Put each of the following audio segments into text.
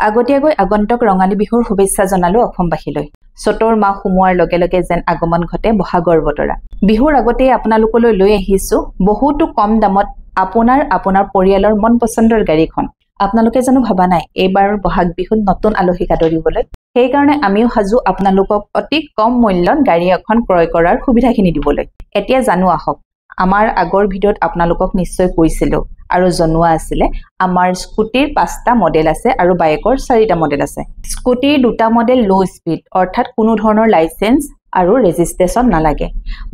আগতীয়াকৈ আগন্তুক ৰঙালী বিহুৰ শুভেচ্ছা জনালো অসমবাসীলৈ। চতৰ মাহ সোমোৱাৰ লগে লগে যেন আগমন ঘটে বহাগৰ বতৰা। বিহুৰ আগতেই আপোনালোকলৈ লৈ আহিছো বহুতো কম দামত আপোনাৰ পৰিয়ালৰ মন পছন্দৰ গাড়ীখন। আপোনালোকে জানো ভাবা নাই এইবাৰ বহাগ বিহুত নতুন আলহীক আদৰিবলৈ? সেইকাৰণে আমিও সাজু আপোনালোকক অতি কম মূল্যত গাড়ী এখন ক্ৰয় কৰাৰ সুবিধাখিনি দিবলৈ। এতিয়া জানো আহক। আমাৰ আগৰ ভিডিঅ'ত আপোনালোকক নিশ্চয় কৈছিলো আৰু জনোৱা আছিলে আমাৰ স্কুটিৰ 5টা মডেল আছে আৰু বাইকৰ 4টা মডেল আছে। স্কুটিৰ 2টা মডেল লো স্পীড অৰ্থাৎ কোনো ধৰণৰ লাইসেন্স আৰু ৰেজিষ্ট্ৰেচন নালাগে।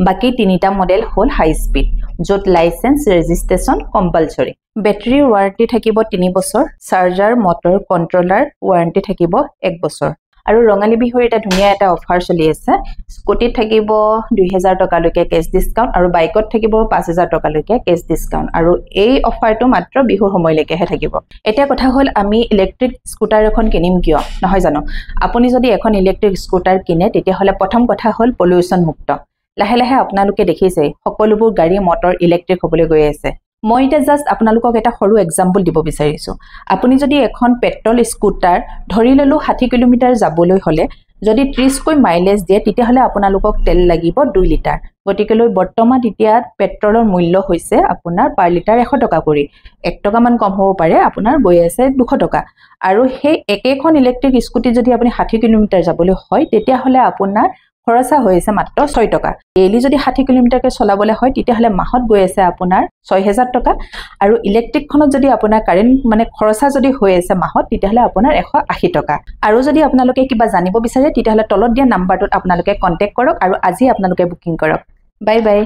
বাকি 3টা মডেল হ'ল হাই স্পীড য'ত লাইসেন্স ৰেজিষ্ট্ৰেচন কম্পালসৰি। বেটাৰীৰ ৱাৰেণ্টি থাকিব 3 বছৰ, চাৰ্জাৰ মটৰ কণ্ট্ৰলাৰ ৱাৰেণ্টি থাকিব 1 বছৰ। আৰু ৰঙালী বিহুৰ এটা ধুনীয়া এটা অফাৰ চলি আছে। স্কুটিত থাকিব 2000 টকালৈকে কেছ ডিসকাউন্ট আৰু বাইকত থাকিব 5000 টকালৈকে কেছ ডিসকাউন্ট আৰু এই অফাৰটো মাত্ৰ বিহুৰ সময়লৈকেহে থাকিব। এটা কথা হ'ল আমি ইলেক্ট্ৰিক স্কুটাৰ এখন কিনিম কিয় নহয় জানো? আপুনি যদি এখন ইলেক্ট্ৰিক স্কুটাৰ কিনে তেতিয়াহ'লে প্ৰথম কথা হ'ল পলিউশন মুক্ত। লাহে লাহে আপোনালোকে দেখিছে সকলোবোৰ গাড়ী মটৰ ইলেক্ট্ৰিক হ'বলৈ গৈ আছে। মই এটা জাস্ট আপোনালোকক এটা সৰু এক্সাম্পল দিব বিচাৰিছো। আপুনি যদি এখন পেট্ৰল স্কুটাৰ ধৰি ললো 60 কিলোমিটাৰ যাবলৈ হলে যদি 30কৈ মাইলেজ দিয়ে তেতিয়াহ'লে আপোনালোকক তেল লাগিব 2 লিটাৰ। গতিকেলৈ বৰ্তমান এতিয়া পেট্ৰলৰ মূল্য হৈছে আপোনাৰ পাৰ লিটাৰ 100 টকা কৰি। 1 টকা মান কম হ'ব পাৰে, আপোনাৰ গৈ আছে 200 টকা। আৰু সেই একেখন ইলেক্ট্ৰিক স্কুটি যদি আপুনি 60 কিলোমিটাৰ যাবলৈ হয় তেতিয়াহ'লে আপোনাৰ খৰচা হৈছে মাত্ৰ 6 টকা। ডেইলি যদি 60 কিলোমিটাৰকে চলাবলৈ হয় তেতিয়াহ'লে মাহত গৈ আছে আপোনাৰ 6000 টকা। আৰু ইলেক্ট্ৰিকখনত যদি আপোনাৰ কাৰেণ্ট মানে খৰচা যদি হৈ আছে মাহত তেতিয়াহ'লে আপোনাৰ 180 টকা। আৰু যদি আপোনালোকে কিবা জানিব বিচাৰে তেতিয়াহ'লে তলত দিয়া নাম্বাৰটোত আপোনালোকে কন্টেক্ট কৰক আৰু আজি আপোনালোকে বুকিং কৰক। Bye bye.